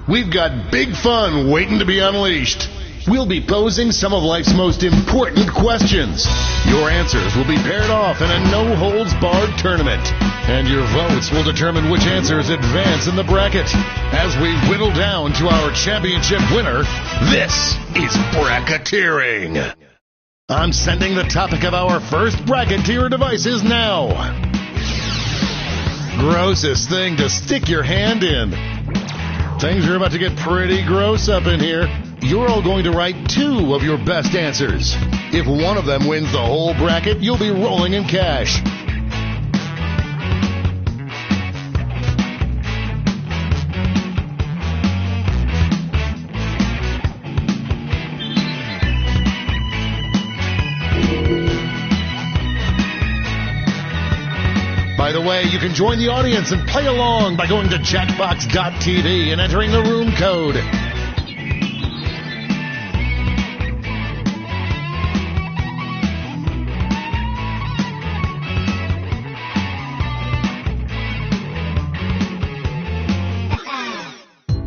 we've got big fun waiting to be unleashed. We'll be posing some of life's most important questions. Your answers will be paired off in a no-holds-barred tournament. And your votes will determine which answers advance in the bracket. As we whittle down to our championship winner, this is bracketeering. I'm sending the topic of our first bracketeer devices now. Grossest thing to stick your hand in. Things are about to get pretty gross up in here. You're all going to write 2 of your best answers. If one of them wins the whole bracket, you'll be rolling in cash. By the way, you can join the audience and play along by going to Jackbox.tv and entering the room code.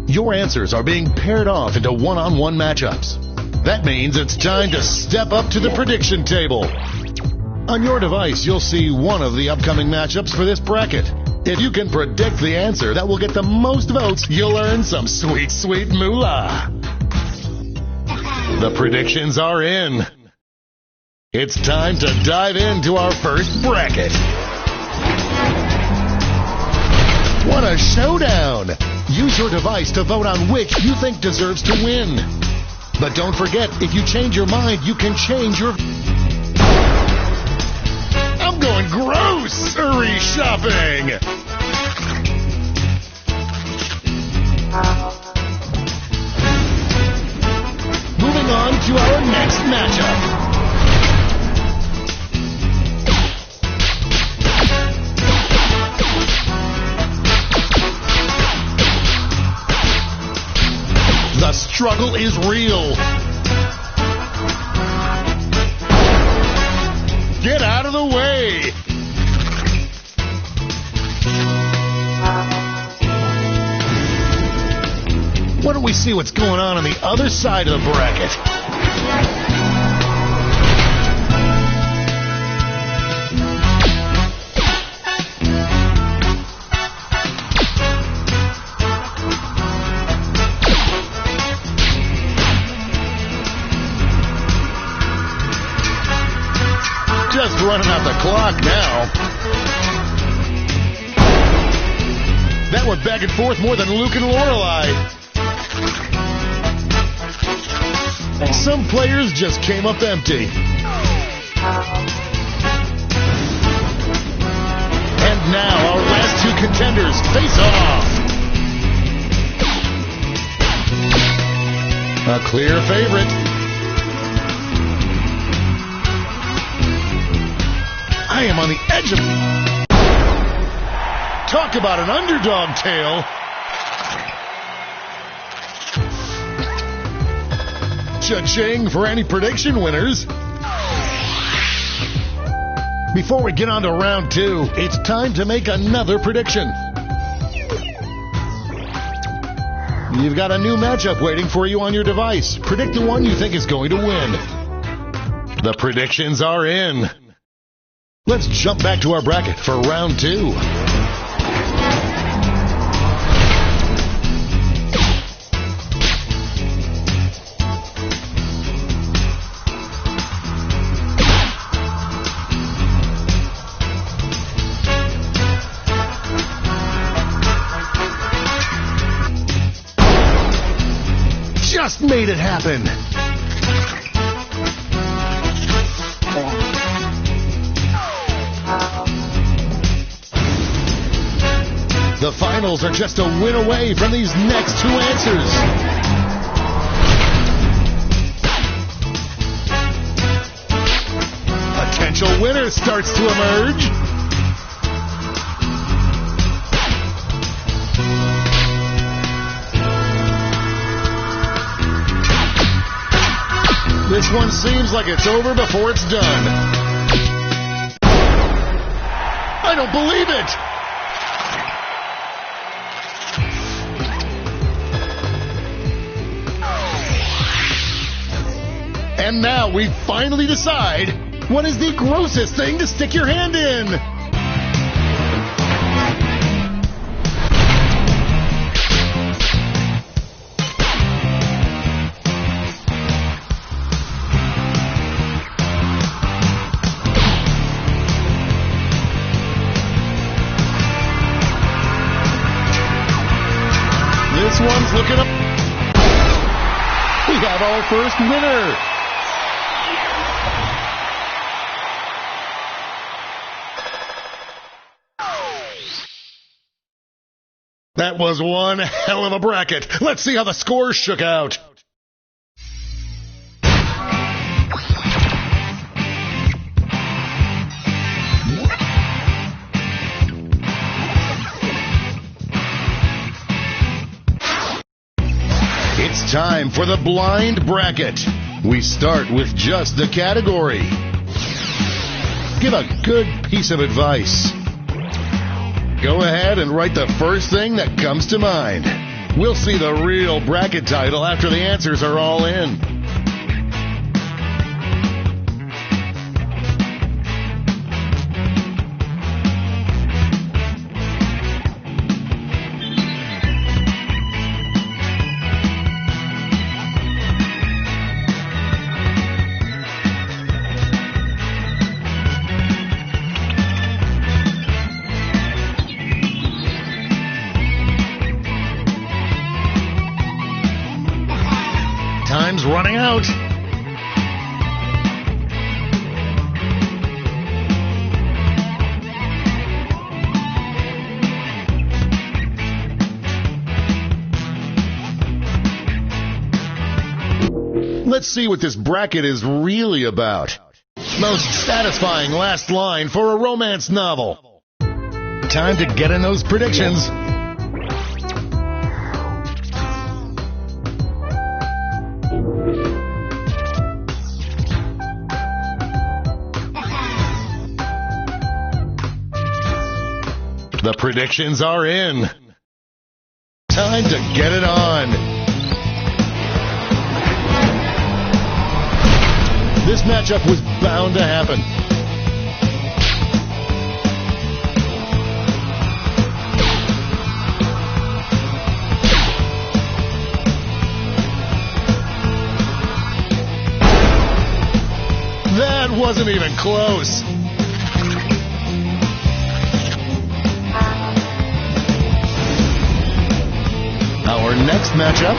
Your answers are being paired off into one-on-one matchups. That means it's time to step up to the prediction table. On your device, you'll see one of the upcoming matchups for this bracket. If you can predict the answer that will get the most votes, you'll earn some sweet, sweet moolah. The predictions are in. It's time to dive into our first bracket. What a showdown! Use your device to vote on which you think deserves to win. But don't forget, if you change your mind, you can change your... I'm going grocery shopping! Moving on to our next matchup. The struggle is real. Get out of the way. Why don't we see what's going on the other side of the bracket? Just running out the clock now. That went back and forth more than Luke and Lorelai. Some players just came up empty. And now our last 2 contenders face off. A clear favorite. I am on the edge of... Talk about an underdog tale. Cha-ching for any prediction winners. Before we get on to round 2, it's time to make another prediction. You've got a new matchup waiting for you on your device. Predict the one you think is going to win. The predictions are in. Let's jump back to our bracket for round 2. Just made it happen. The finals are just a win away from these next 2 answers. Potential winner starts to emerge. This one seems like it's over before it's done. I don't believe it! And now we finally decide, what is the grossest thing to stick your hand in? This one's looking up. We have our first winner. That was one hell of a bracket. Let's see how the scores shook out. It's time for the blind bracket. We start with just the category. Give a good piece of advice. Go ahead and write the first thing that comes to mind. We'll see the real bracket title after the answers are all in. Time's running out. Let's see what this bracket is really about. Most satisfying last line for a romance novel. Time to get in those predictions. The predictions are in. Time to get it on. This matchup was bound to happen. That wasn't even close. Our next matchup.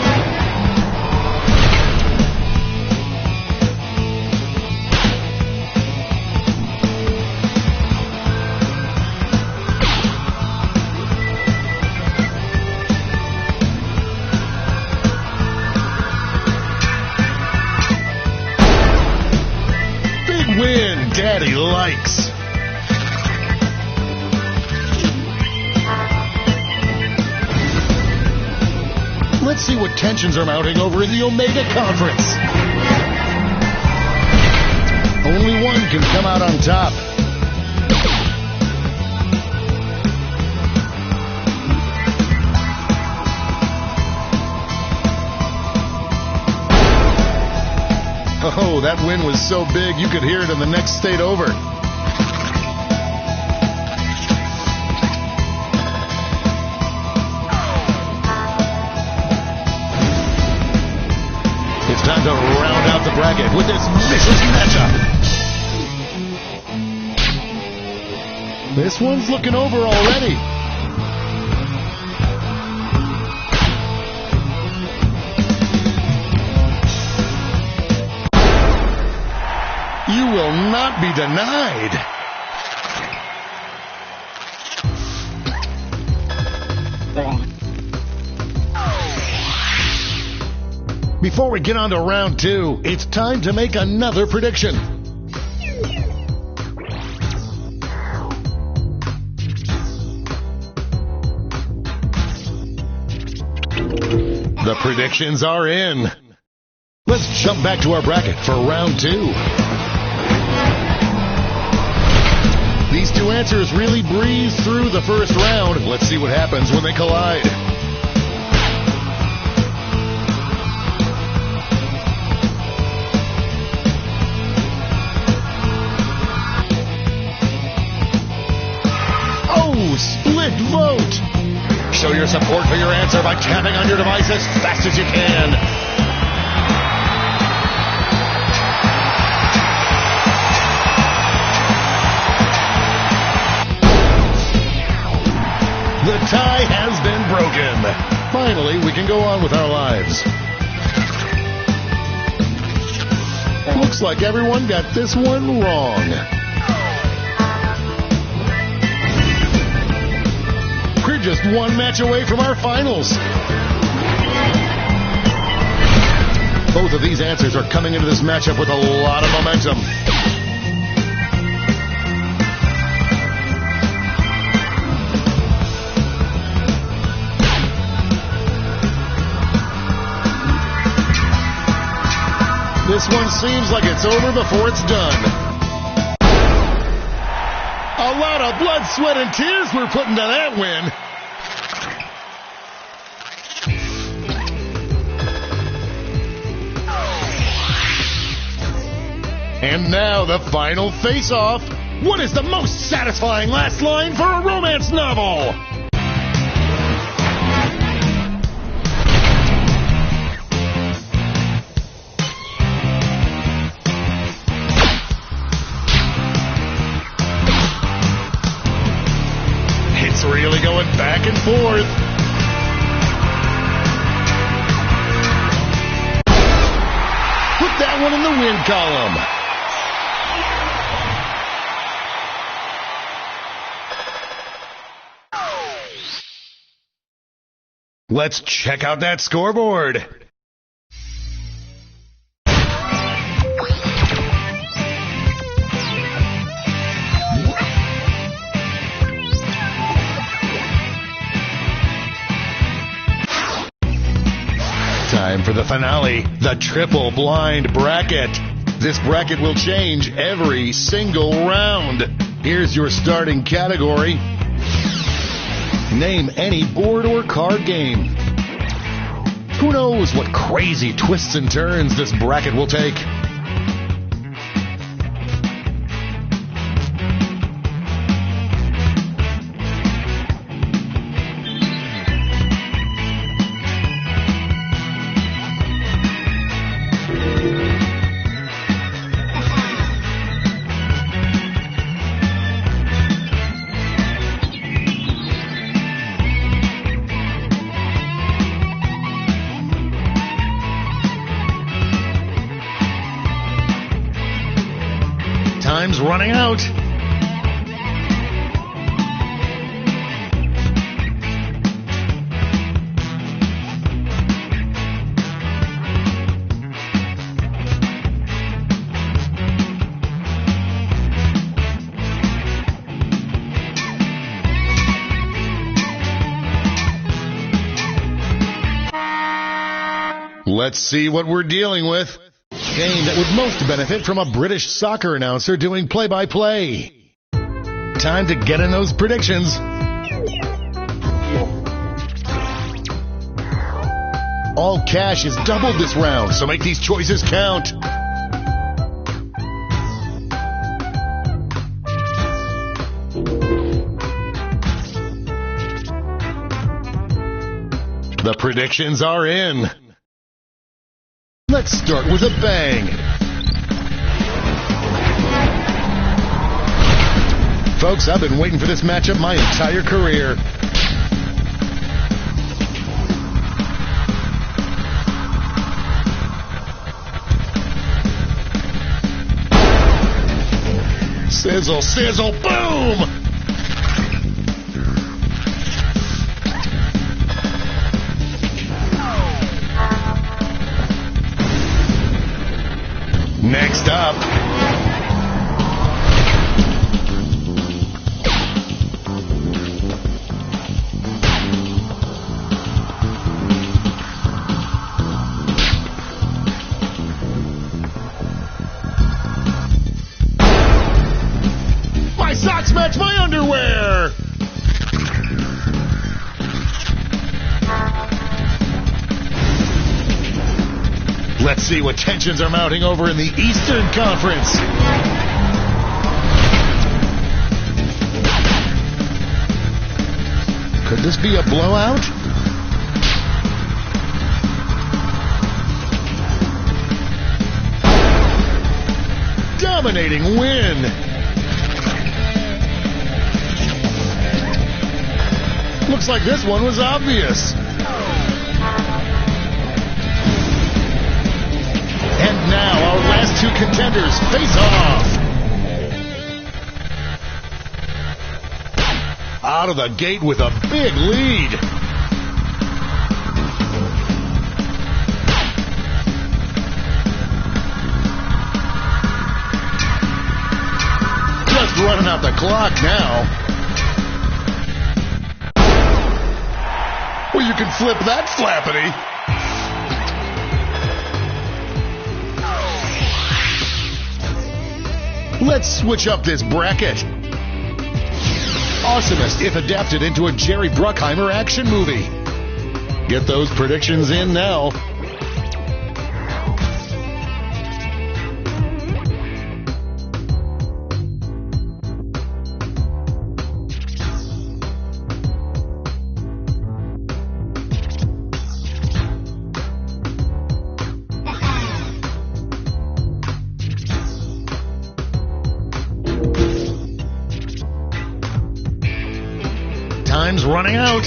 Big win, Daddy likes. Let's see what tensions are mounting over in the Omega Conference. Only one can come out on top. Oh, that win was so big you could hear it in the next state over. It's time to round out the bracket with this vicious matchup. This one's looking over already. You will not be denied. Before we get on to round two, it's time to make another prediction. The predictions are in. Let's jump back to our bracket for round two. These two answers really breezed through the first round. Let's see what happens when they collide. split vote. Show your support for your answer by tapping on your device as fast as you can. The tie has been broken. Finally, we can go on with our lives. Looks like everyone got this one wrong. We're just one match away from our finals. Both of these answers are coming into this matchup with a lot of momentum. This one seems like it's over before it's done. A lot of blood, sweat, and tears were put into that win. And now the final face-off. What is the most satisfying last line for a romance novel? It's really going back and forth. Put that one in the win column. Let's check out that scoreboard. Time for the finale, the triple blind bracket. This bracket will change every single round. Here's your starting category. Name any board or card game. Who knows what crazy twists and turns this bracket will take? Time's running out. Let's see what we're dealing with. Game that would most benefit from a British soccer announcer doing play-by-play. Time to get in those predictions. All cash is doubled this round, so make these choices count. The predictions are in. Let's start with a bang. Folks, I've been waiting for this matchup my entire career. Sizzle, sizzle, boom! Next up, my socks match my underwear. Let's see what tensions are mounting over in the Eastern Conference. Could this be a blowout? Dominating win. Looks like this one was obvious. And now our last two contenders face off. Out of the gate with a big lead. Just running out the clock now. Well, you can flip that flappity. Let's switch up this bracket. Awesomest if adapted into a Jerry Bruckheimer action movie. Get those predictions in now. Time's running out.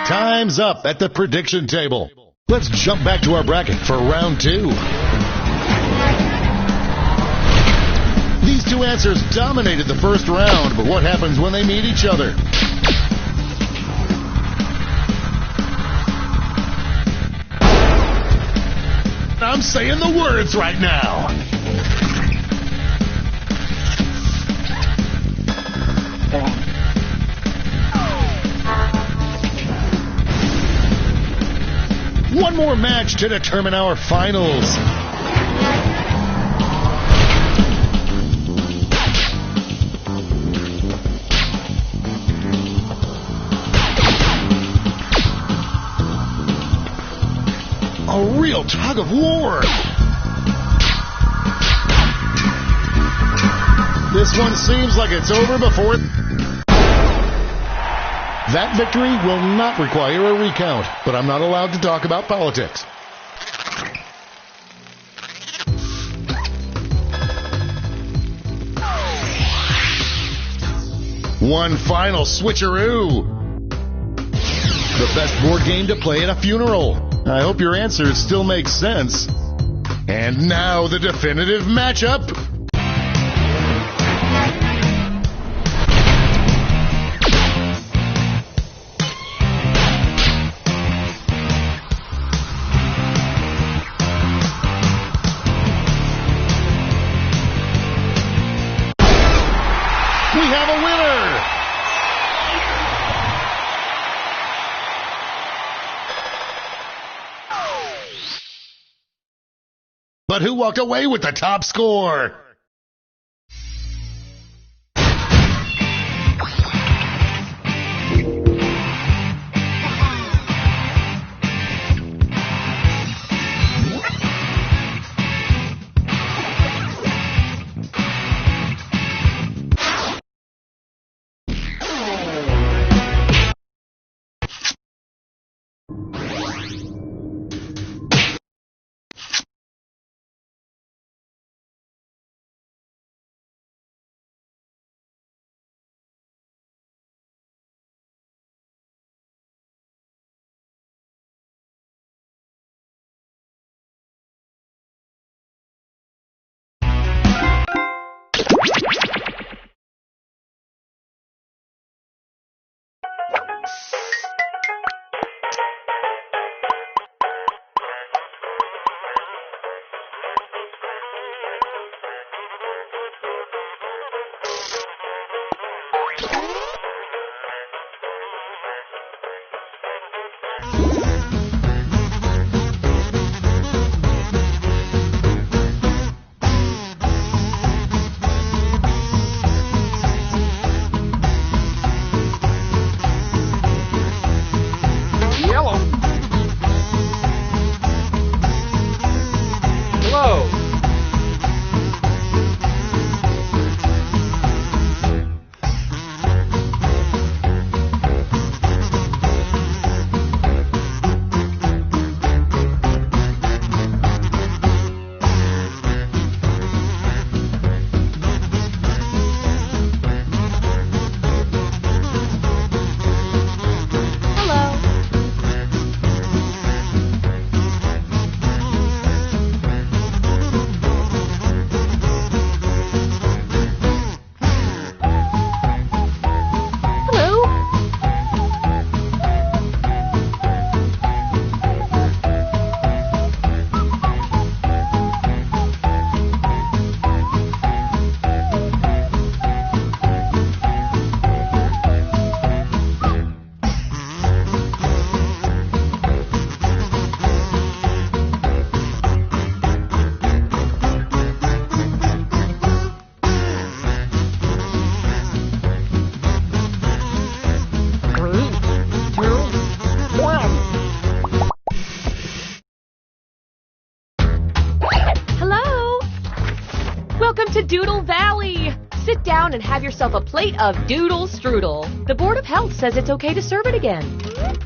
Time's up at the prediction table. Let's jump back to our bracket for round 2. These two answers dominated the first round, but what happens when they meet each other? I'm saying the words right now. One more match to determine our finals. A real tug of war. This one seems like it's over before it... That victory will not require a recount, but I'm not allowed to talk about politics. One final switcheroo. The best board game to play at a funeral. I hope your answers still make sense. And now the definitive matchup. We have a winner! But who walked away with the top score? and have yourself a plate of doodle strudel. The Board of Health says it's okay to serve it again.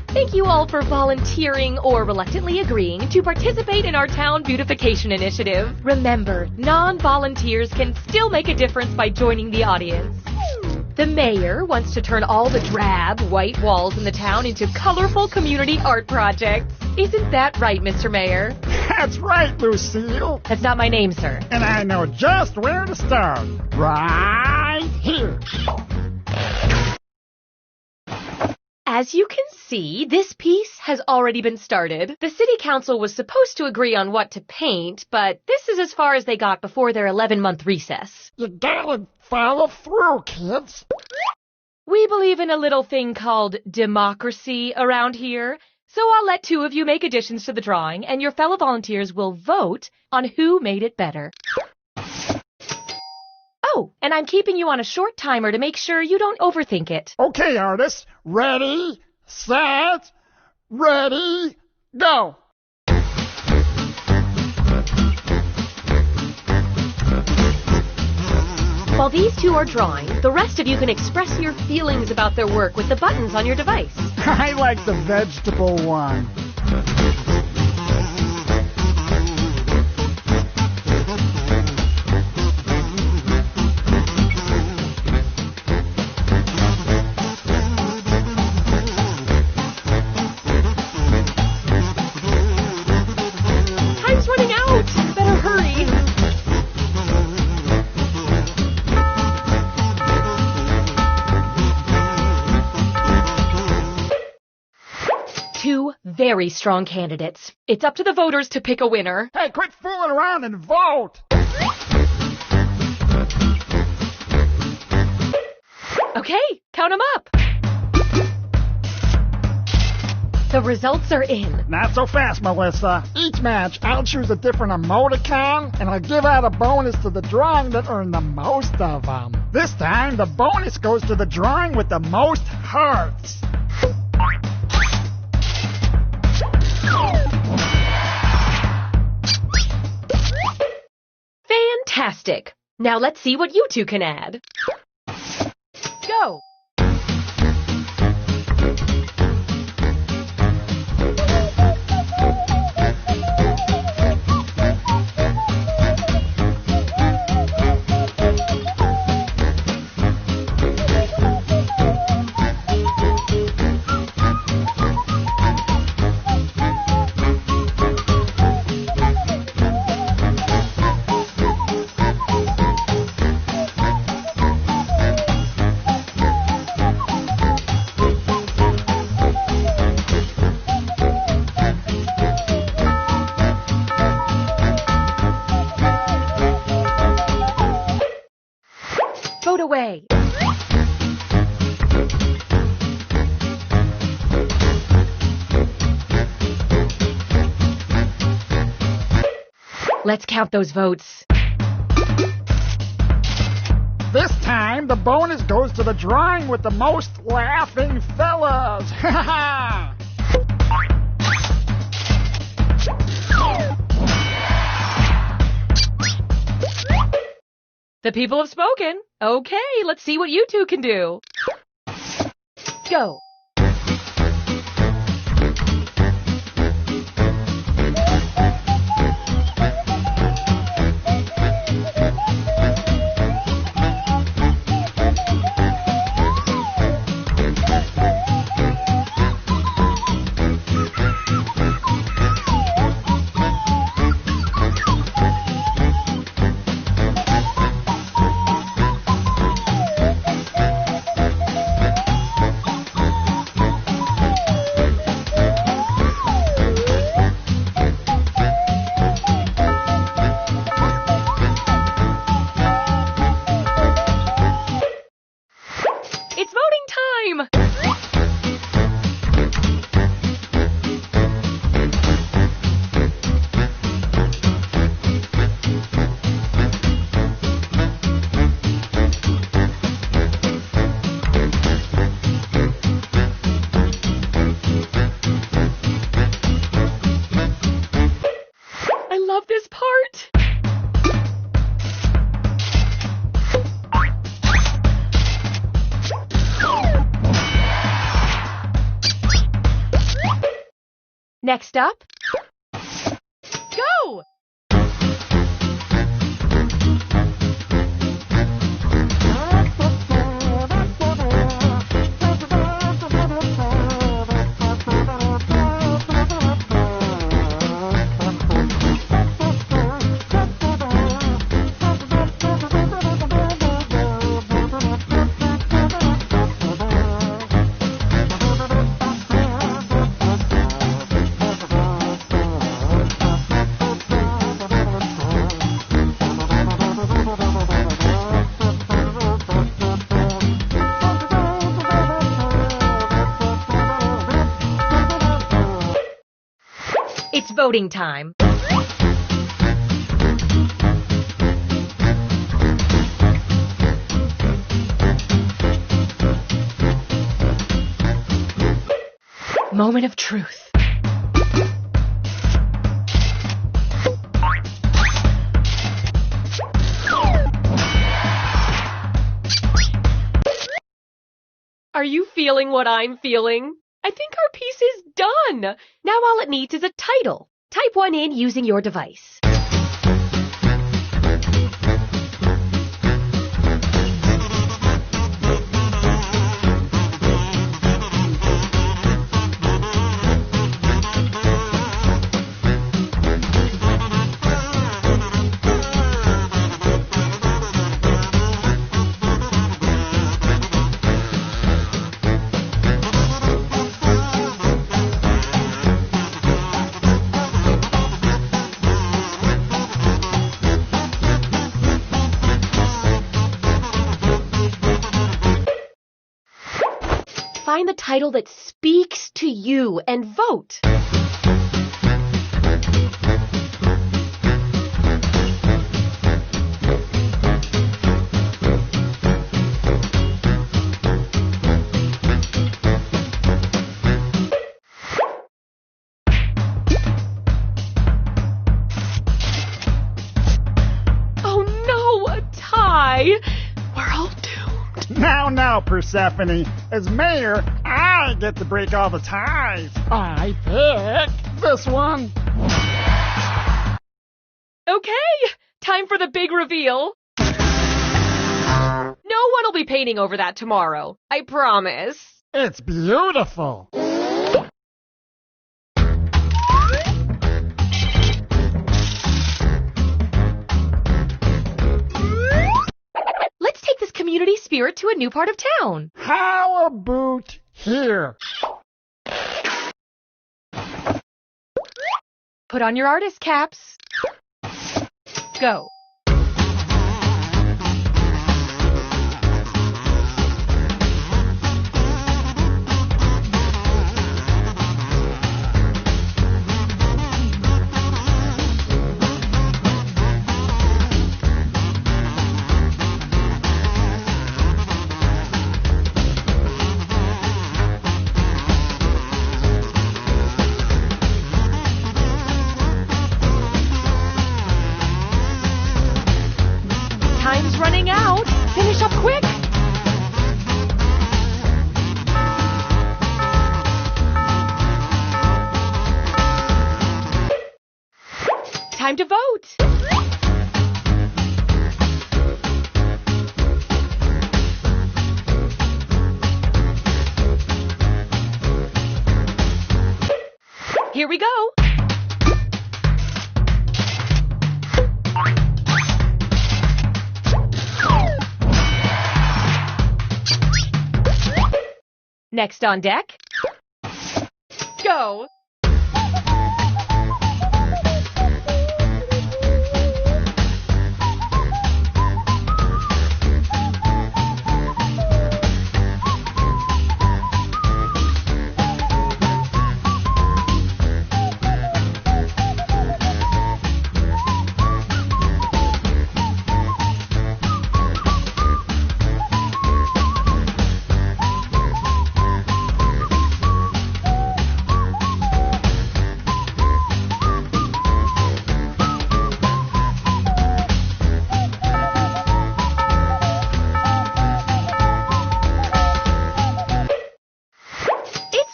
Thank you all for volunteering or reluctantly agreeing to participate in our town beautification initiative. Remember, non-volunteers can still make a difference by joining the audience. The mayor wants to turn all the drab, white walls in the town into colorful community art projects. Isn't that right, Mr. Mayor? That's right, Lucille. That's not my name, sir. And I know just where to start. Right here. As you can see, this piece has already been started. The city council was supposed to agree on what to paint, but this is as far as they got before their 11-month recess. You gotta follow through, kids. We believe in a little thing called democracy around here, so I'll let two of you make additions to the drawing, and your fellow volunteers will vote on who made it better. Oh, and I'm keeping you on a short timer to make sure you don't overthink it. Okay, artists. Ready, set, ready, go. While these two are drawing, the rest of you can express your feelings about their work with the buttons on your device. I like the vegetable one. Time's running out! Better hurry! Two very strong candidates. It's up to the voters to pick a winner. Hey, quit fooling around and vote! Okay, count them up. The results are in. Not so fast, Melissa. Each match, I'll choose a different emoticon, and I'll give out a bonus to the drawing that earned the most of them. This time, the bonus goes to the drawing with the most hearts. Fantastic. Now let's see what you two can add. Go. Vote away. Let's count those votes. This time, the bonus goes to the drawing with the most laughing fellas. Ha ha! The people have spoken. Okay, let's see what you two can do. Go. Next up, go! It's voting time. Moment of truth. Are you feeling what I'm feeling? I think our piece is done. Now all it needs is a title. Type one in using your device. Find the title that speaks to you and vote. Oh no, a tie! We're all doomed. Now, Persephone. As mayor, I get to break all the ties. I pick this one. Okay, time for the big reveal. No one will be painting over that tomorrow. I promise. It's beautiful. Let's take this community spirit to a new part of town. How about here? Put on your artist caps. Go. Time's running out. Finish up quick. Time to vote. Here we go. Next on deck, go!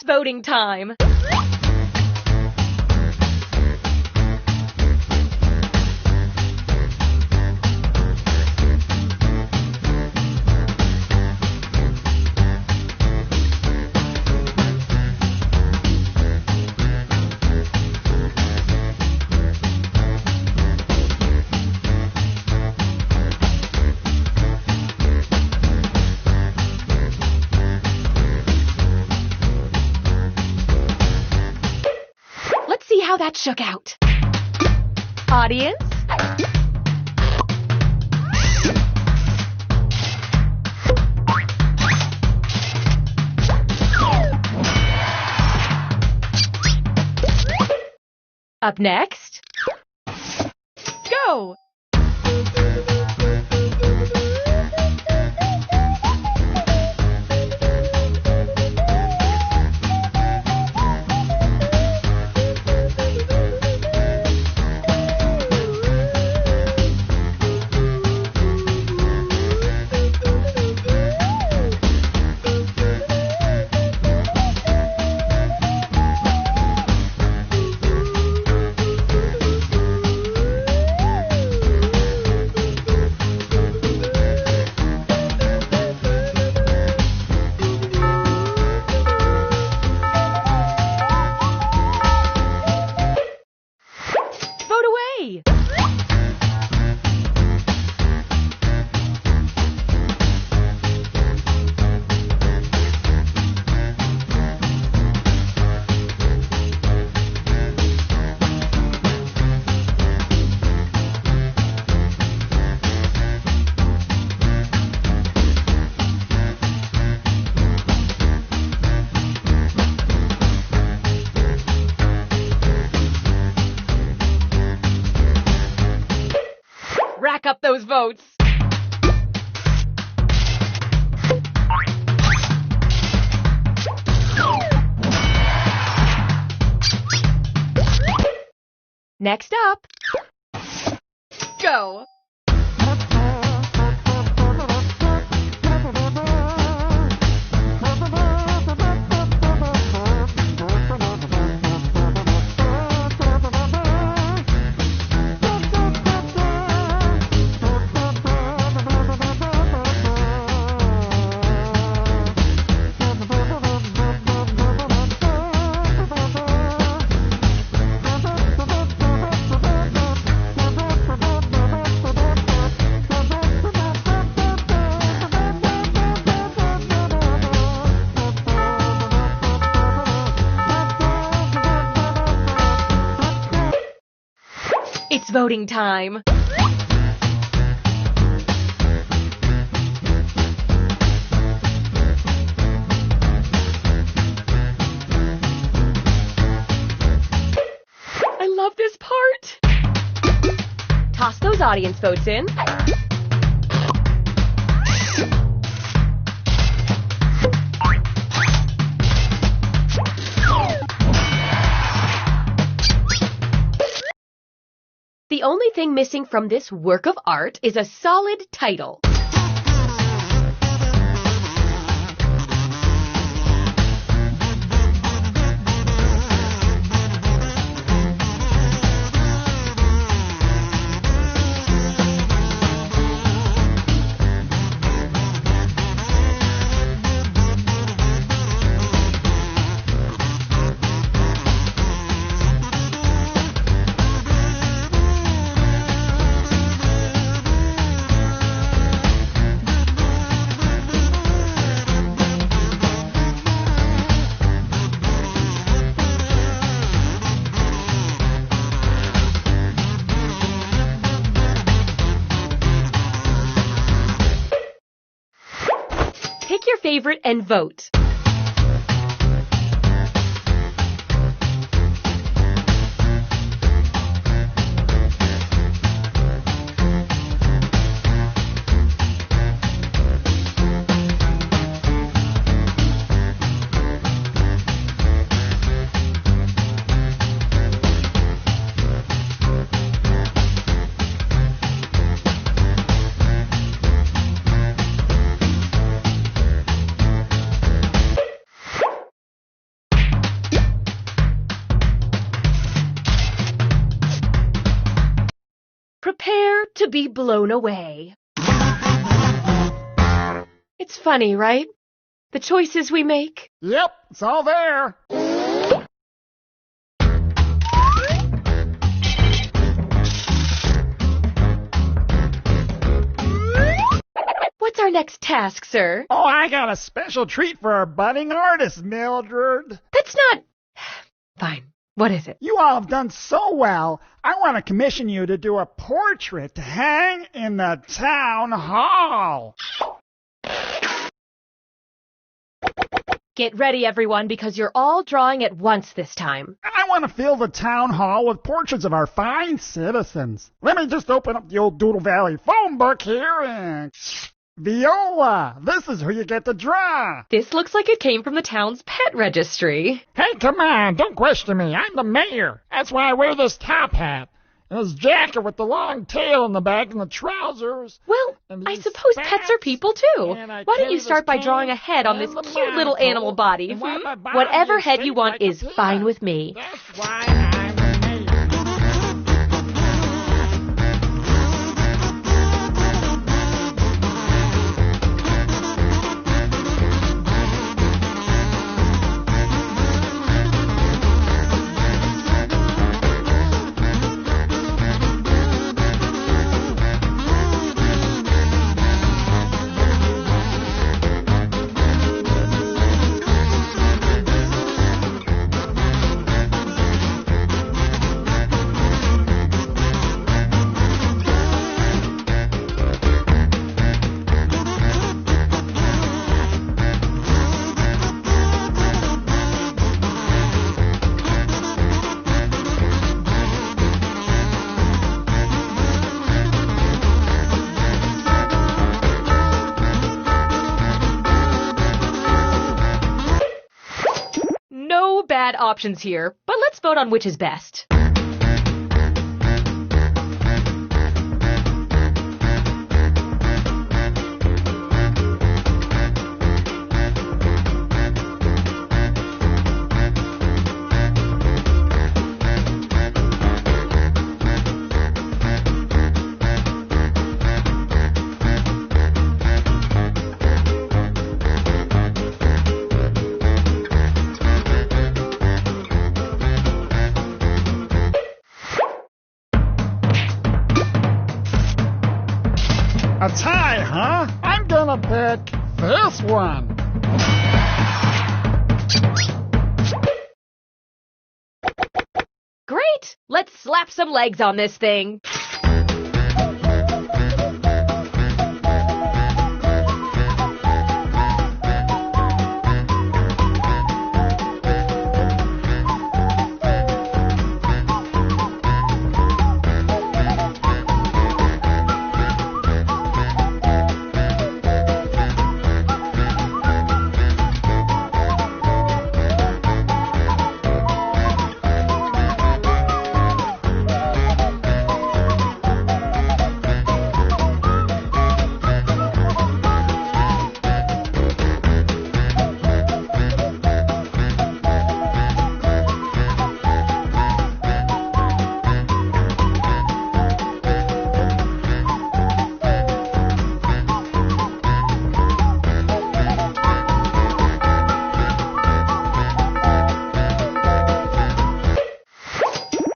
Voting time. how that shook out. Audience? Up next, go! Rack up those votes. Next up, go. It's voting time. I love this part. Toss those audience votes in. The only thing missing from this work of art is a solid title. Pick your favorite and vote. Prepare to be blown away. It's funny, right? The choices we make. Yep, it's all there. What's our next task, sir? Oh, I got a special treat for our budding artist, Mildred. That's not... Fine. What is it? You all have done so well, I want to commission you to do a portrait to hang in the town hall. Get ready, everyone, because you're all drawing at once this time. I want to fill the town hall with portraits of our fine citizens. Let me just open up the old Doodle Valley phone book here and... Viola, this is who you get to draw. This looks like it came from the town's pet registry. Hey, come on, don't question me. I'm the mayor. That's why I wear this top hat. And this jacket with the long tail in the back and the trousers. Well, I suppose pets are people too. Why don't you start by drawing a head on this cute little animal body? Whatever head you want is fine with me. That's why I'm the mayor. No bad options here, but let's vote on which is best. A tie, huh? I'm gonna pick this one. Great! Let's slap some legs on this thing.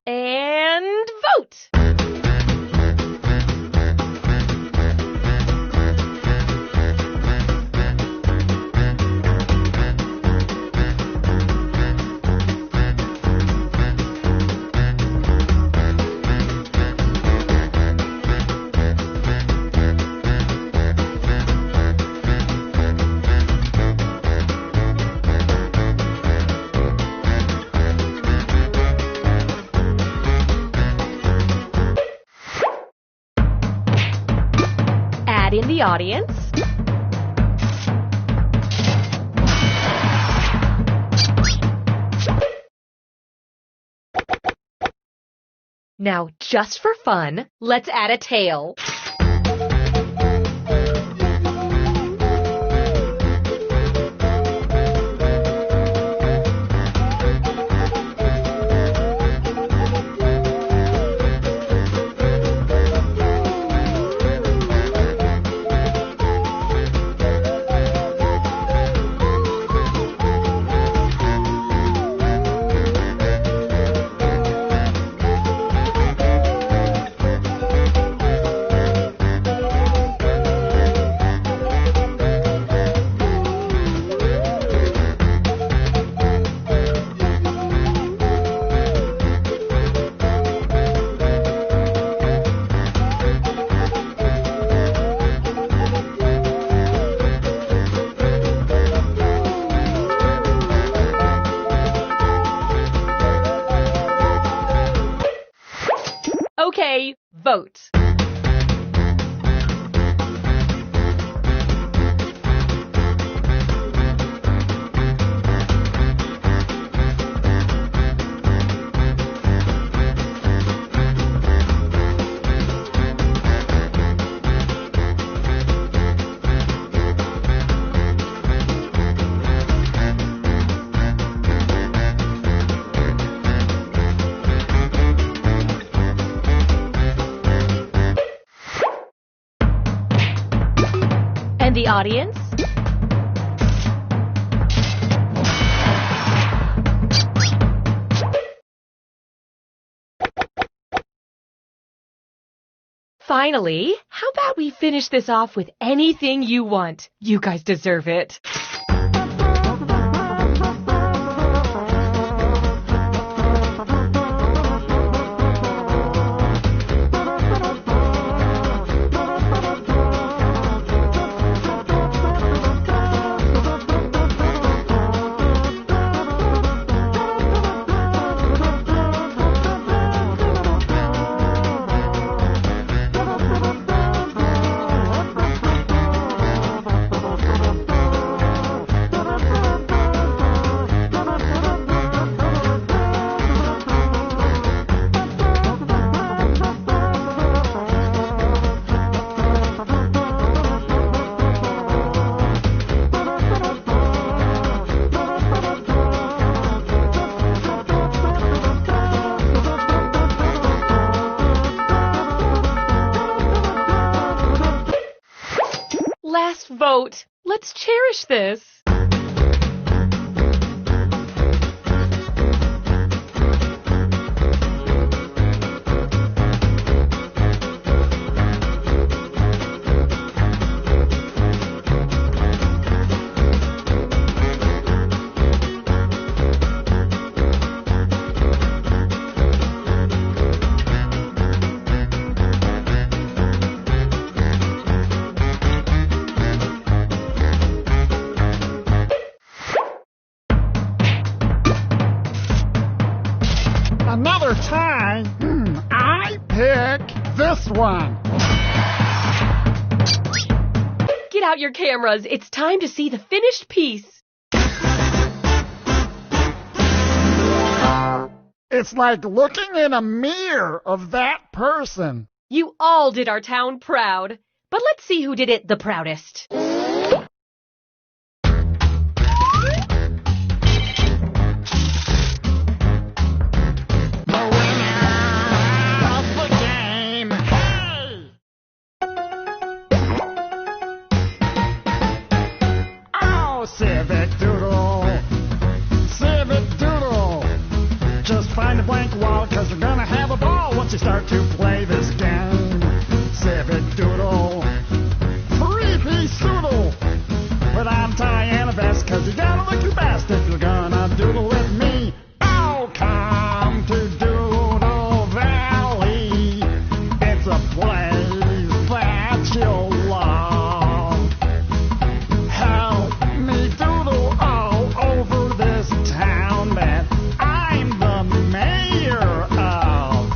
And vote! In the audience. Now, just for fun, let's add a tail. vote. And the audience? Finally, how about we finish this off with anything you want? You guys deserve it. Last vote. Let's cherish this. Another tie? I pick this one. Get out your cameras. It's time to see the finished piece. It's like looking in a mirror of that person. You all did our town proud. But let's see who did it the proudest. Civic Doodle, Civic Doodle. Just find a blank wall, cause you're gonna have a ball once you start to play this game. Civic Doodle, three-piece doodle. Put on tie and a vest, cause you gotta look your best if you're gonna doodle with me. Oh, come to Doodle Valley. It's a place that you'll love. Help me doodle all over this town that I'm the mayor of.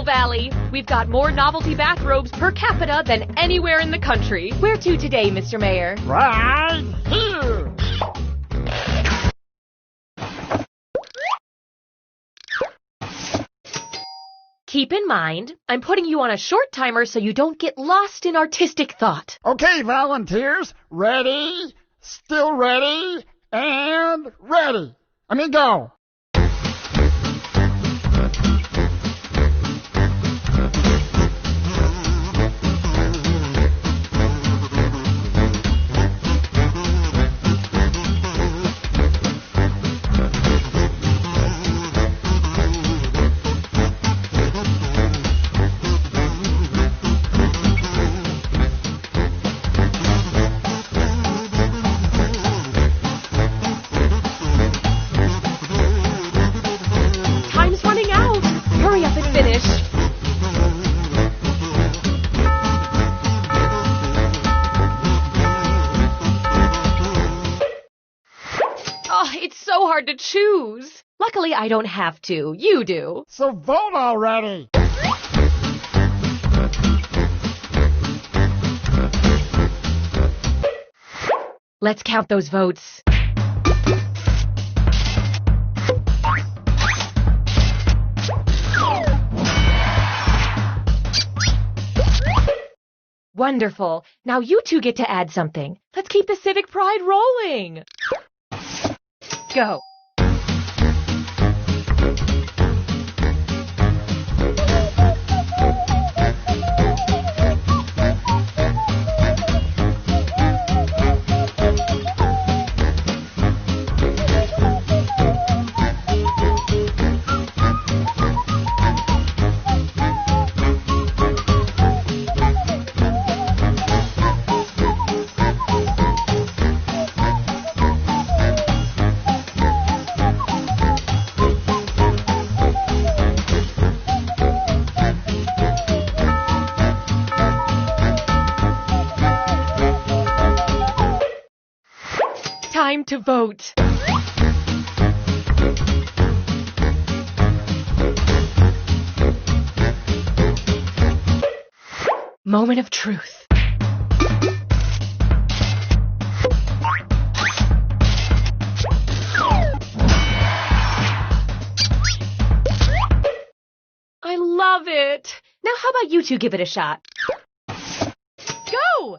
Mill Valley. We've got more novelty bathrobes per capita than anywhere in the country. Where to today, Mr. Mayor? Right here. Keep in mind, I'm putting you on a short timer so you don't get lost in artistic thought. Okay, volunteers, ready, still ready, and ready. Let me go. To choose. Luckily, I don't have to. You do. So vote already. Let's count those votes. Wonderful. Now you two get to add something. Let's keep the civic pride rolling. Go. Time to vote. Moment of truth. I love it. Now how about you two give it a shot? Go!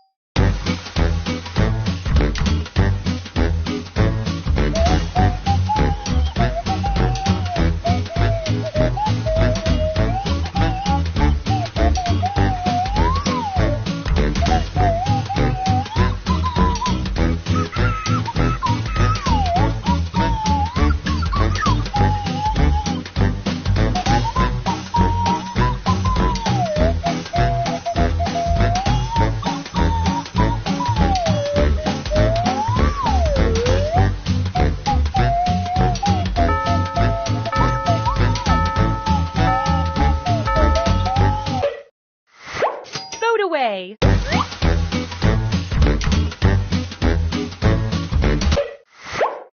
Away.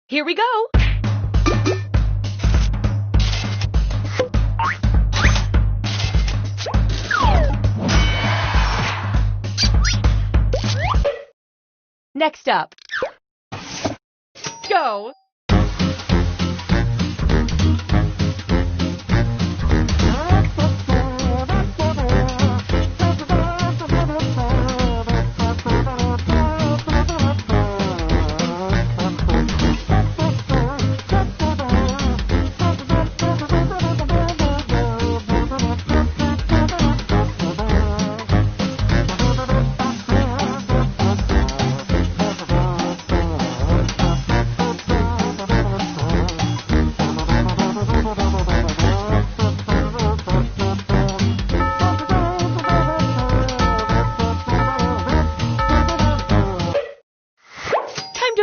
Here we go. Next up. Go.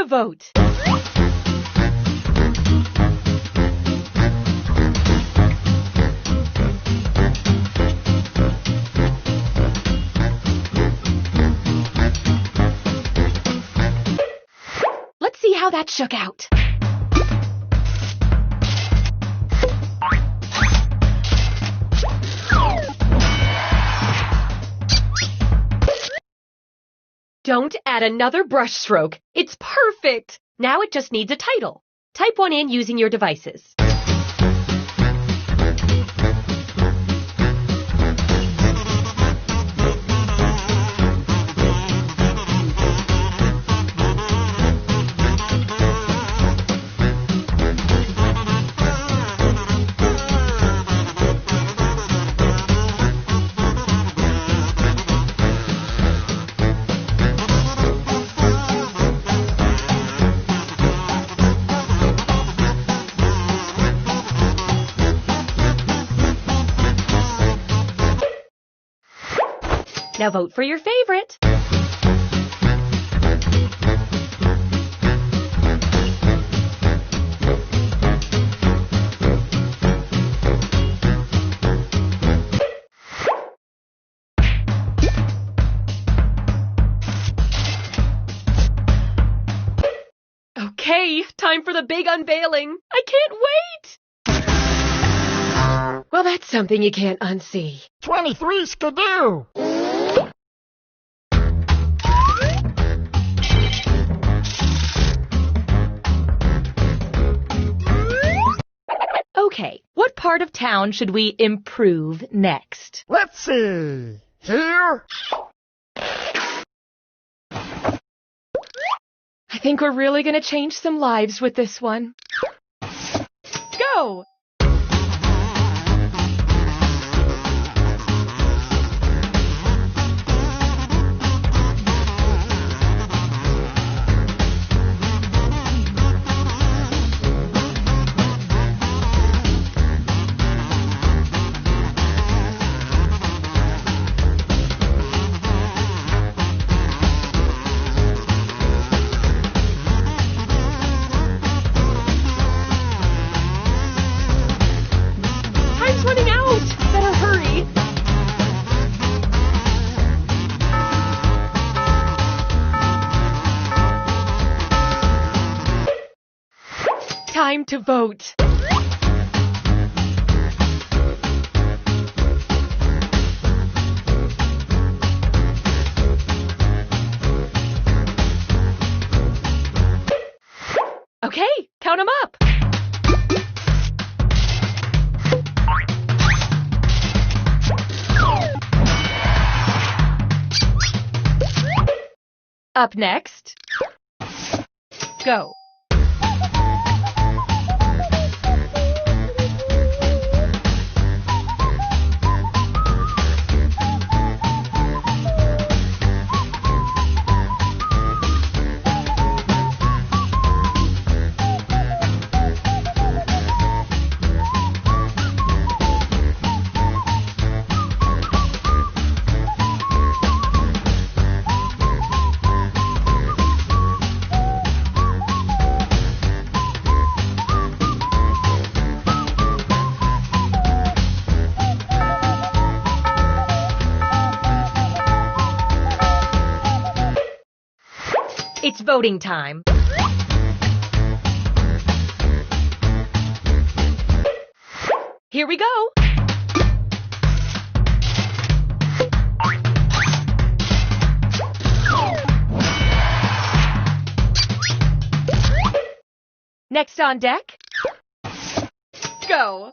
Vote. Let's see how that shook out. Don't add another brushstroke. It's perfect. Now it just needs a title. Type one in using your devices. Now vote for your favorite. Okay, time for the big unveiling. I can't wait! Well, that's something you can't unsee. 23 skidoo! Okay, what part of town should we improve next? Let's see. Here? I think we're really going to change some lives with this one. Go! Running out! Better hurry! Time to vote. Okay, count 'em up. Up next, go. It's voting time. Here we go. Next on deck, go.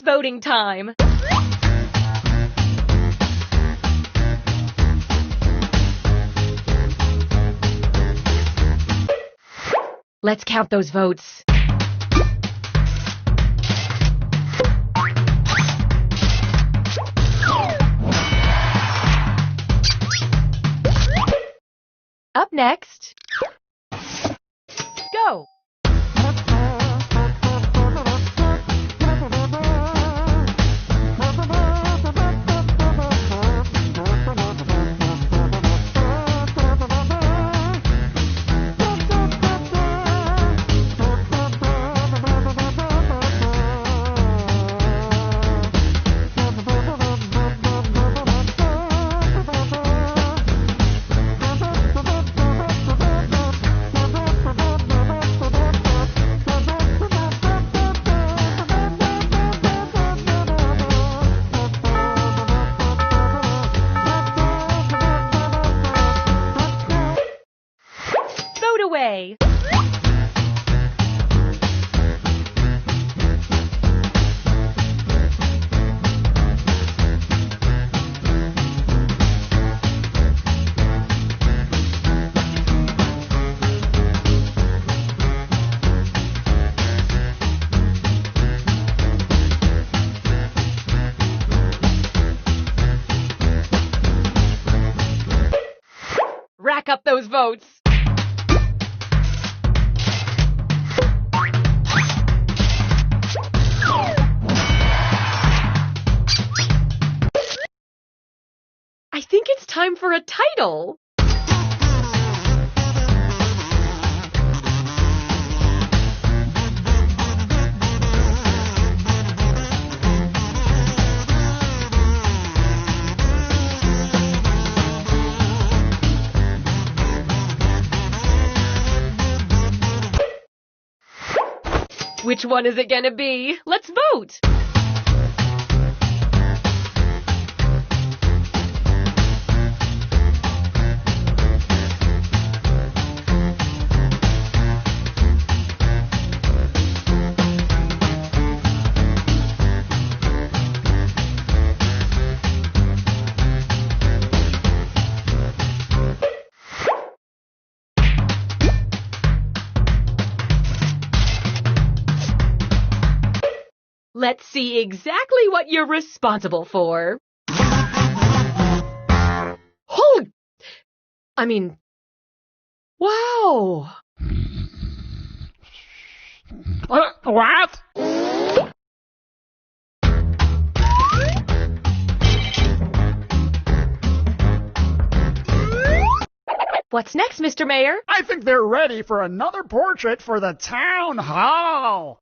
Voting time. Let's count those votes. Up next, go. Away. Rack up those votes. I think it's time for a title. Which one is it gonna be? Let's vote! Let's see exactly what you're responsible for. Holy... wow! What? What's next, Mr. Mayor? I think they're ready for another portrait for the town hall.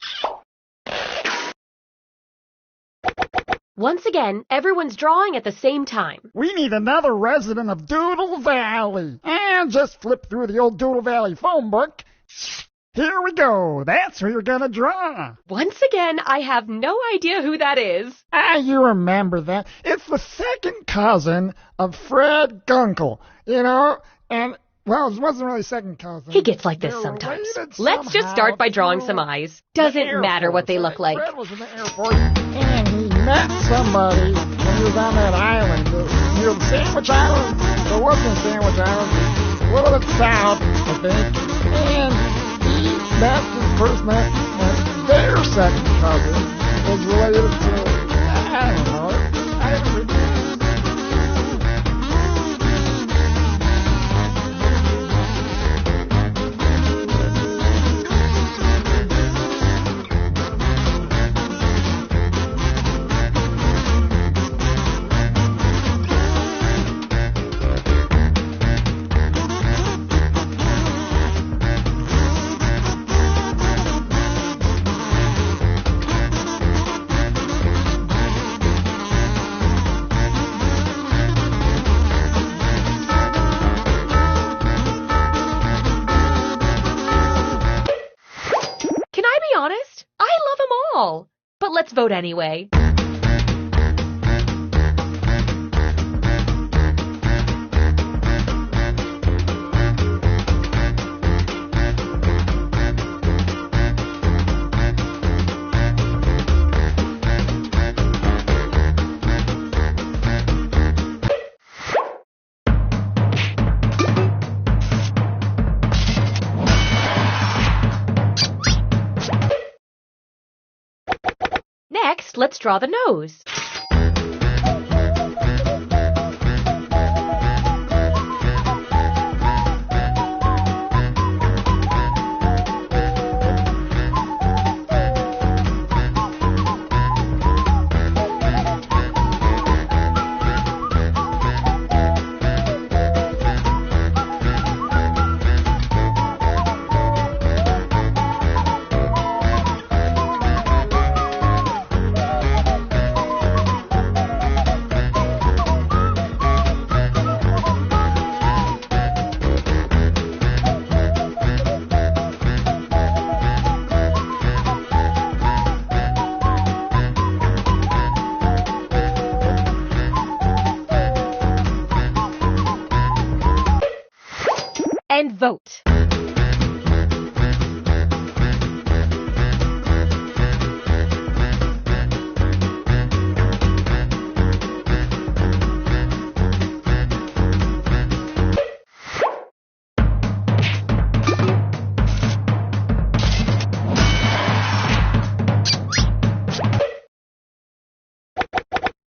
Once again, everyone's drawing at the same time. We need another resident of Doodle Valley. And just flip through the old Doodle Valley phone book. Here we go. That's who you're gonna draw. Once again, I have no idea who that is. You remember that. It's the second cousin of Fred Gunkel, and, well, it wasn't really second cousin. He gets like this sometimes. Let's just start by drawing some eyes. Doesn't matter what they look like. Fred was in the Air Force, and he met somebody when he was on that island. The Sandwich Islands. There wasn't a Sandwich Islands. A little bit south, I think. And he met this person, and their second cousin was related to, I don't know. But let's vote anyway. Next, let's draw the nose. and vote.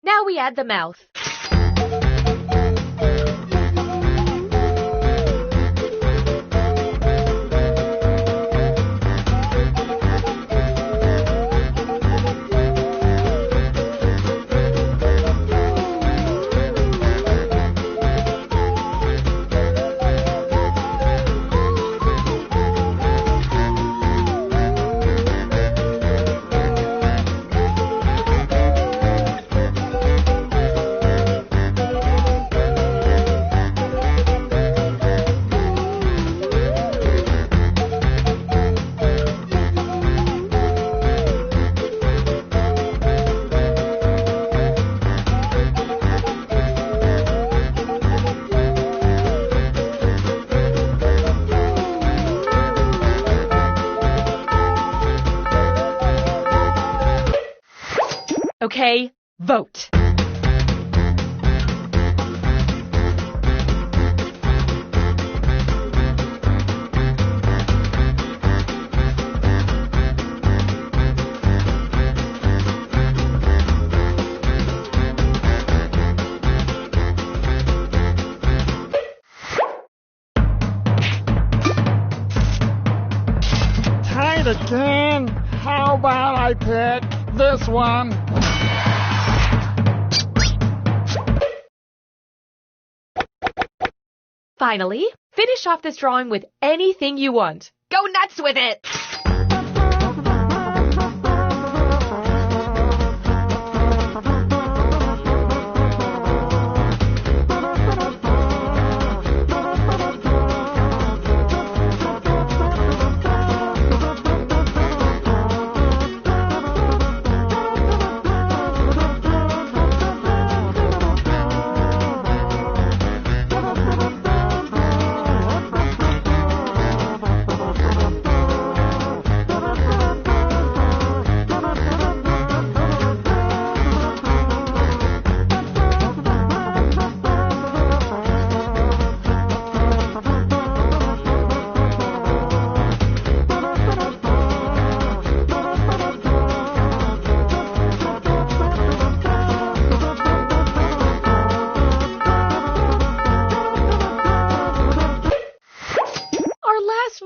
Now we add the mouth. Okay, vote. Tied again? How about I pick this one? Finally, finish off this drawing with anything you want. Go nuts with it!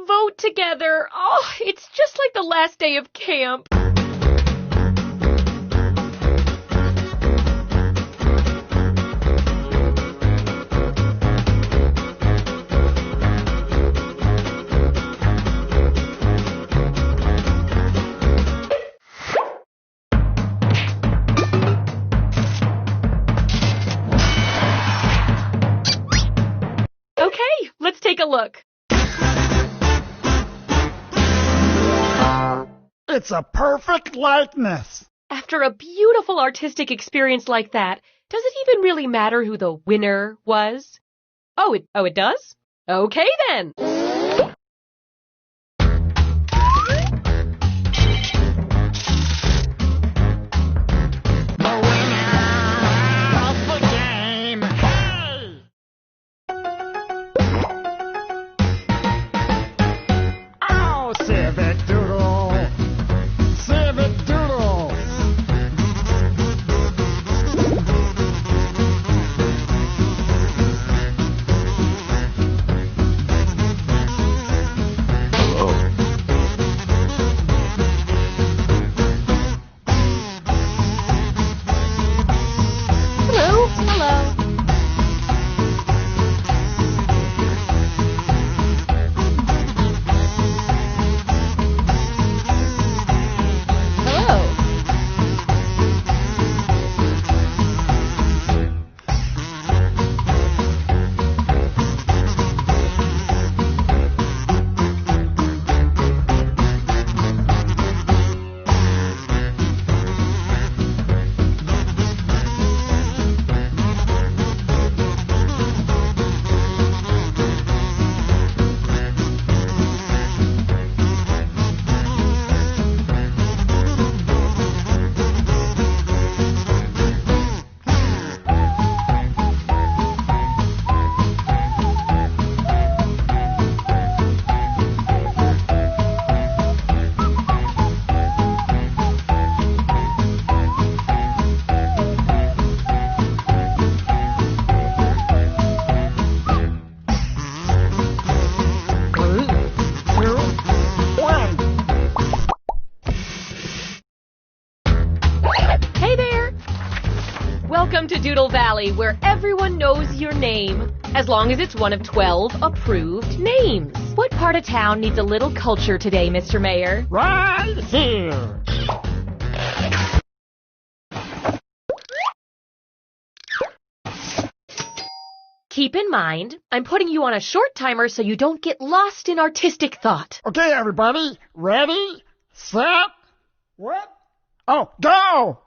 Vote together. Oh, it's just like the last day of camp. Okay, let's take a look. It's a perfect likeness. After a beautiful artistic experience like that, does it even really matter who the winner was? Oh, it does? Okay then. Doodle Valley, where everyone knows your name, as long as it's one of 12 approved names. What part of town needs a little culture today, Mr. Mayor? Right here. Keep in mind, I'm putting you on a short timer so you don't get lost in artistic thought. Okay, everybody. Ready, set, what? Oh, go!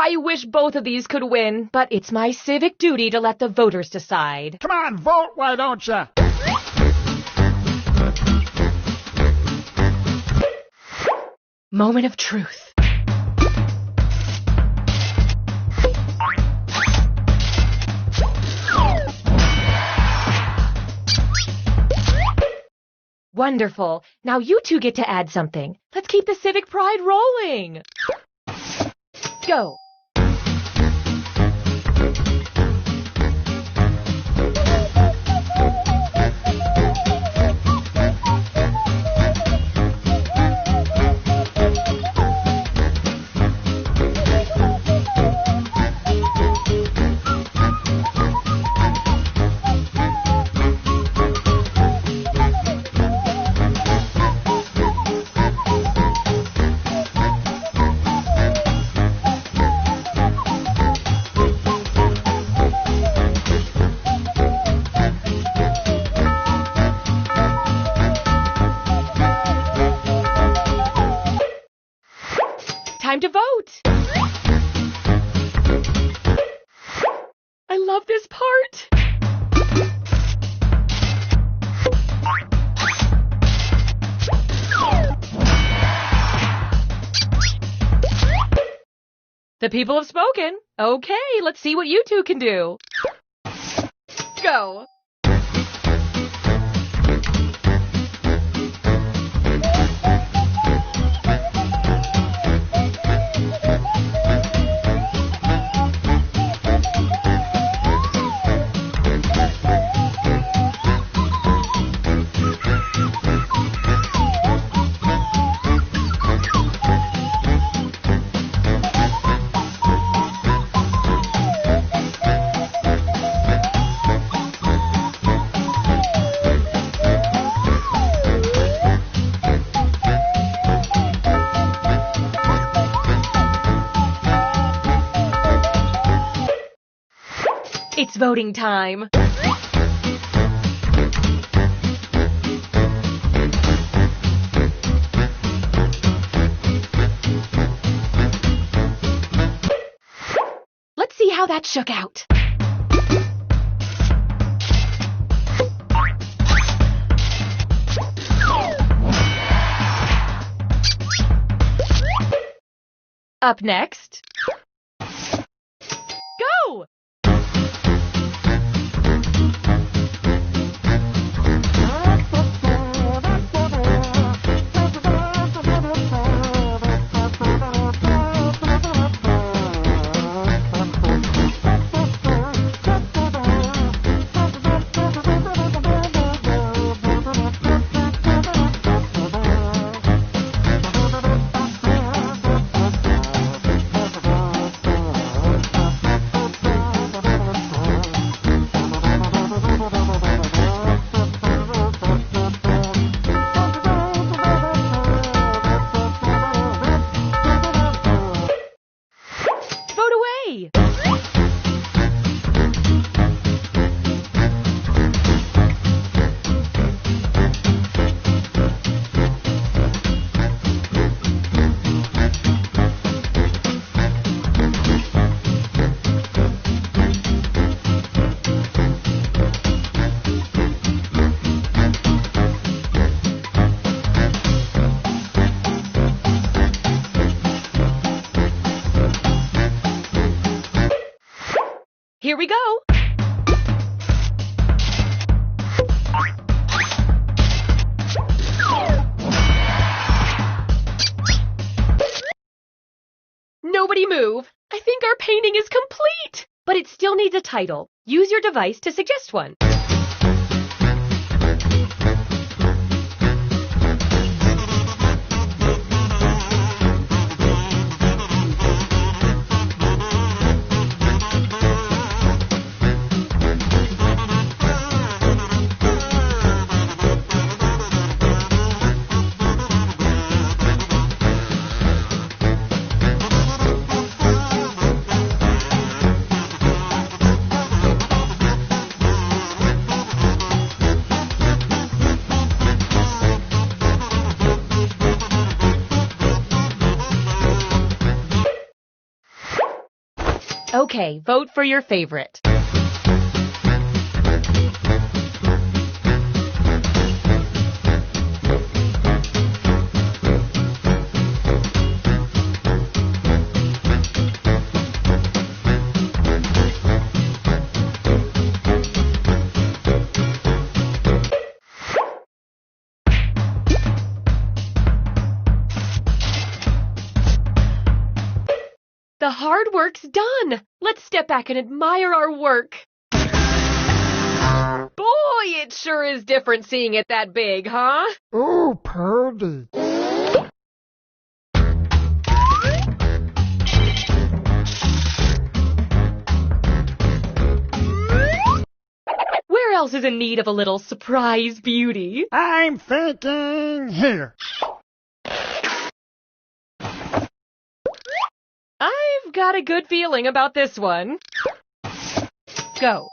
I wish both of these could win, but it's my civic duty to let the voters decide. Come on, vote, why don't you? Moment of truth. Wonderful. Now you two get to add something. Let's keep the civic pride rolling. Go. Time to vote! I love this part! The people have spoken. Okay, let's see what you two can do. Go! It's voting time. Let's see how that shook out. Up next. Go! Here we go. Nobody move. I think our painting is complete. But it still needs a title. Use your device to suggest one. Okay, vote for your favorite. The hard work's done. Let's step back and admire our work. Boy, it sure is different seeing it that big, huh? Ooh, purdy. Where else is in need of a little surprise beauty? I'm thinking here. I've got a good feeling about this one. Go.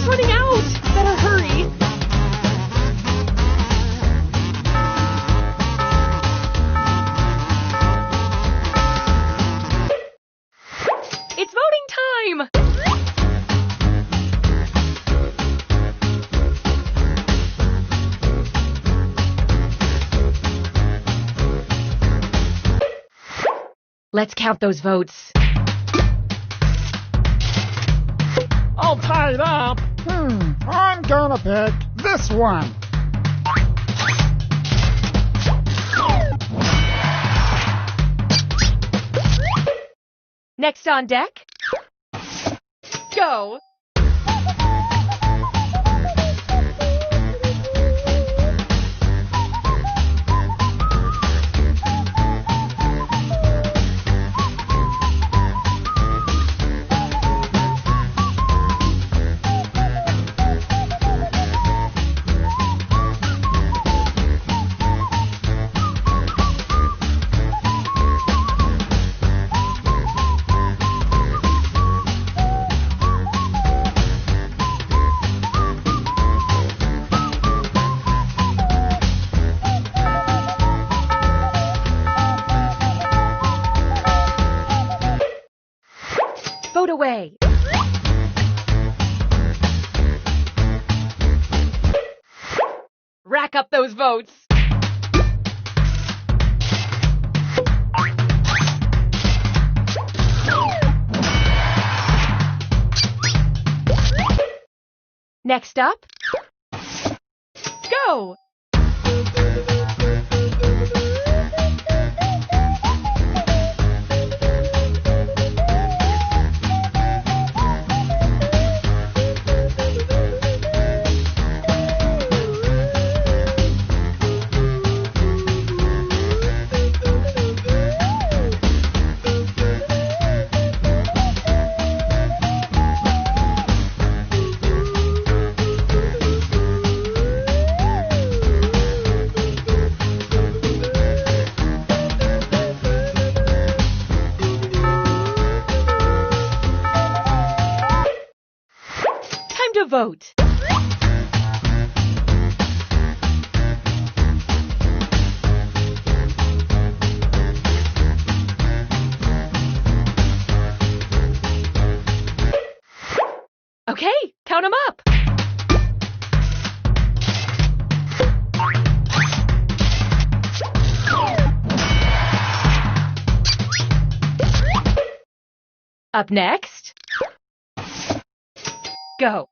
Running out! Better hurry! It's voting time! Let's count those votes. All tied up. I'm gonna pick this one. Next on deck, go! Vote away. Rack up those votes. Next up, go! vote. Okay, count them up. Up next, go.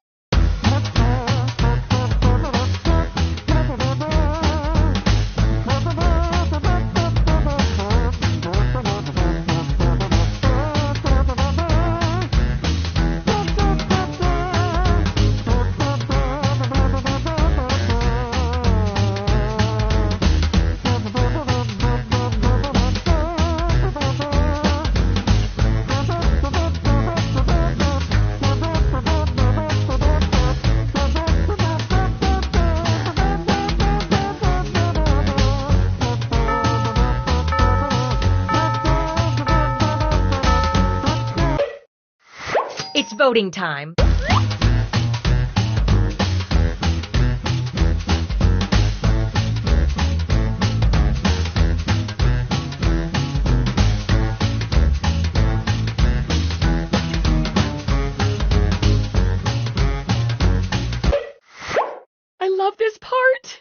It's voting time. I love this part.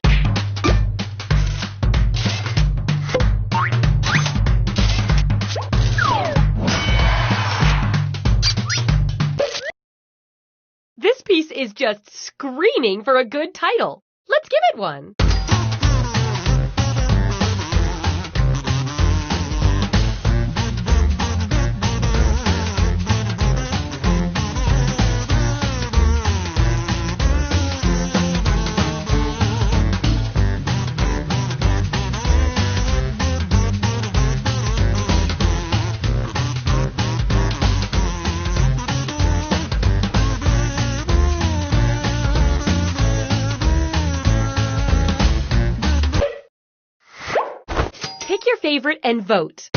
This piece is just screaming for a good title. Let's give it one. Pick your favorite and vote.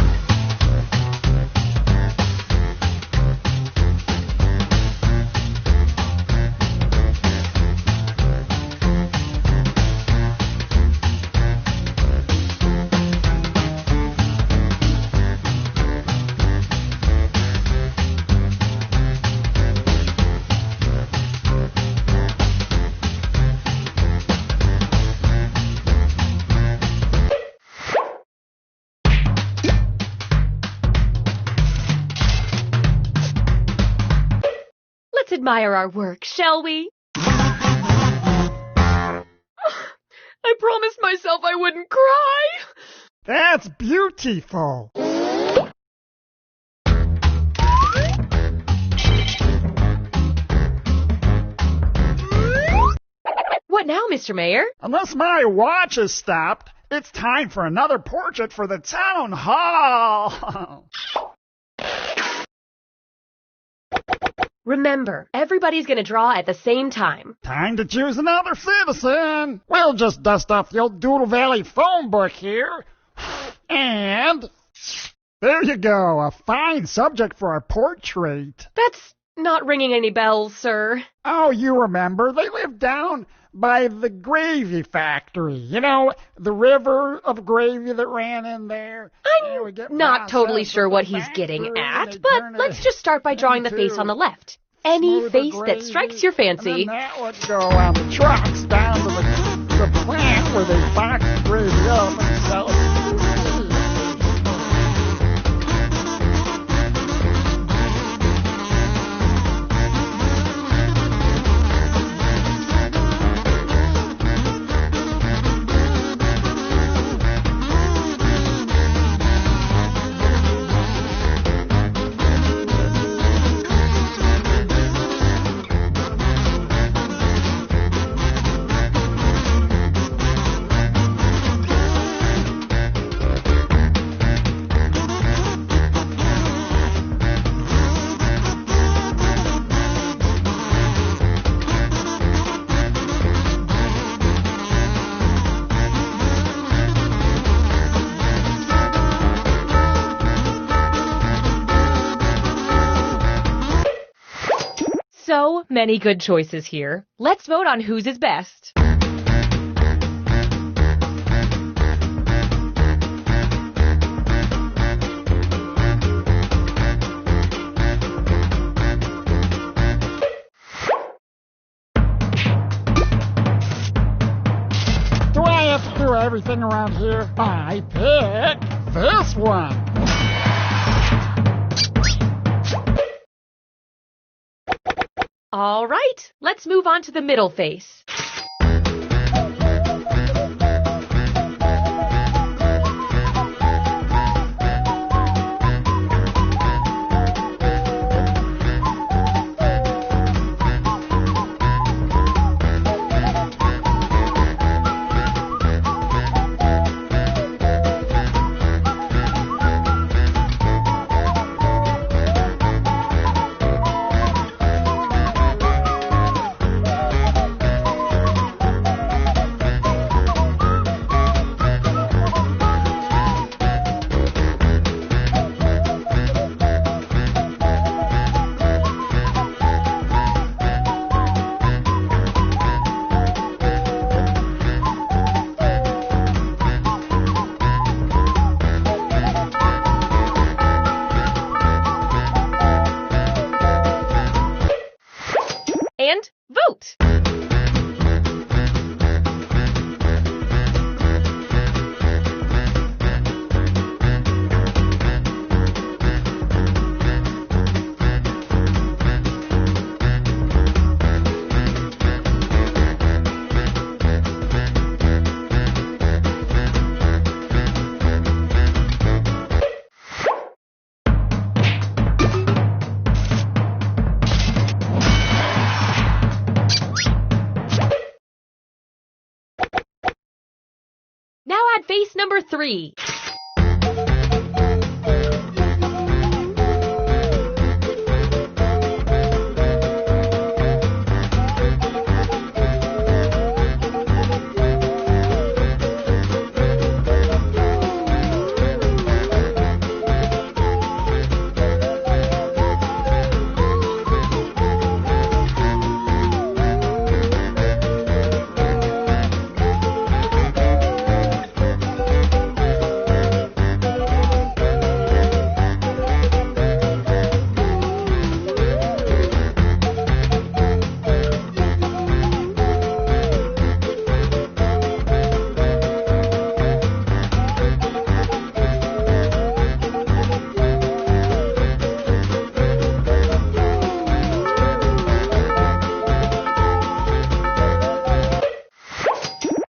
Let's admire our work, shall we? I promised myself I wouldn't cry. That's beautiful. What now, Mr. Mayor? Unless my watch is stopped, it's time for another portrait for the town hall. Remember, everybody's gonna draw at the same time. Time to choose another citizen. We'll just dust off the old Doodle Valley phone book here. And there you go, a fine subject for our portrait. That's not ringing any bells, sir. Oh, you remember, they lived down by the gravy factory. You know, the river of gravy that ran in there. I'm not totally sure what he's getting at, but let's just start by drawing the face on the left. Any face that strikes your fancy. And then that would go on the trucks down to the plant where they box the gravy up and sell it. So many good choices here. Let's vote on whose is best. Do I have to do everything around here? I pick this one. All right, let's move on to the middle face. And vote! Now add face number 3.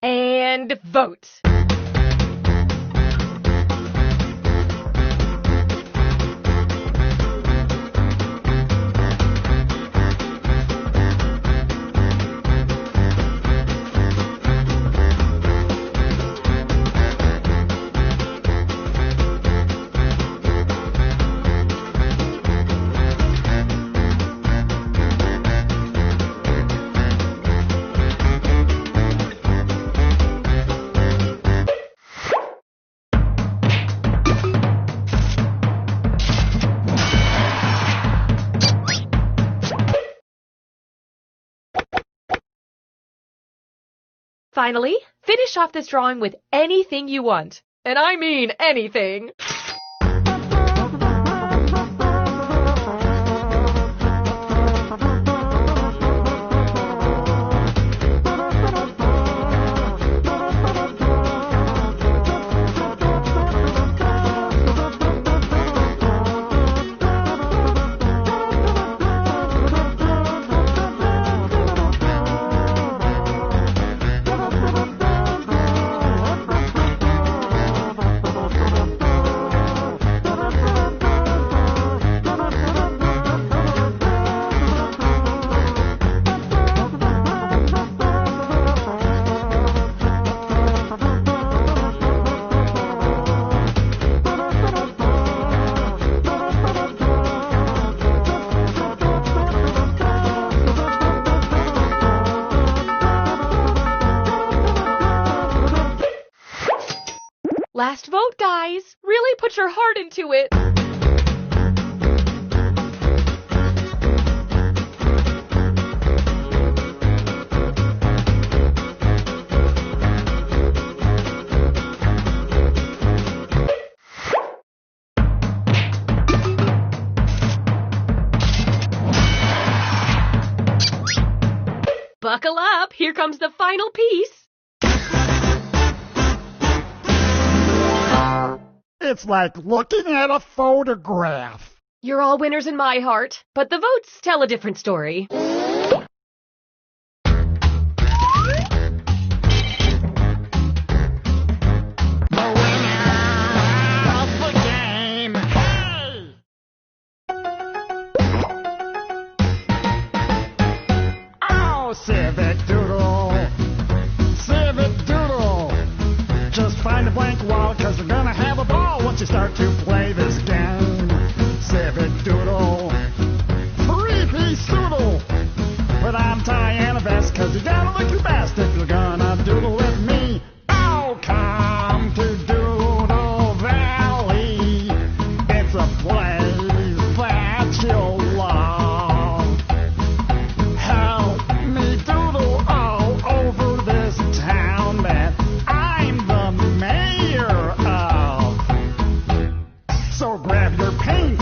And vote! Finally, finish off this drawing with anything you want. And I mean anything. Last vote, guys. Really put your heart into it. here comes the final piece. It's like looking at a photograph. You're all winners in my heart, but the votes tell a different story. Civic Doodle, Civic Doodle. Just find a blank wall, cause you're gonna have a ball once you start to play this game. Civic Doodle, three-piece doodle. Put on tie and a vest, cause you gotta look your best if you're gonna doodle with me. Oh, come to Doodle Valley. It's a place that you'll love. So grab your paint,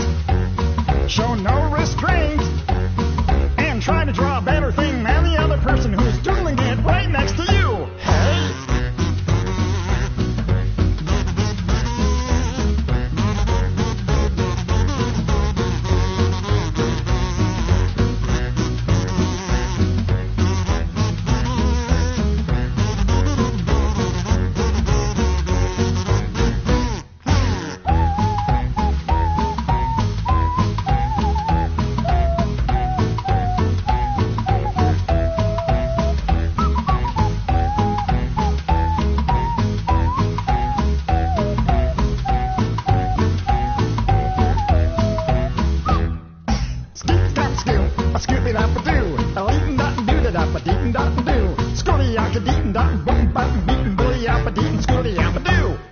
show no restraint, and try to draw a better thing than the other person who's doodling it right next to you. Hey!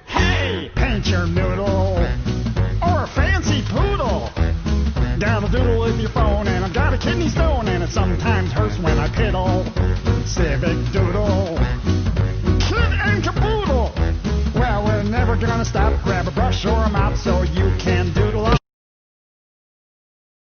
Hey, paint your noodle or a fancy poodle. Got a doodle with your phone, and I've got a kidney stone, and it sometimes hurts when I piddle. Civic Doodle, kid and caboodle. Well, we're never gonna stop.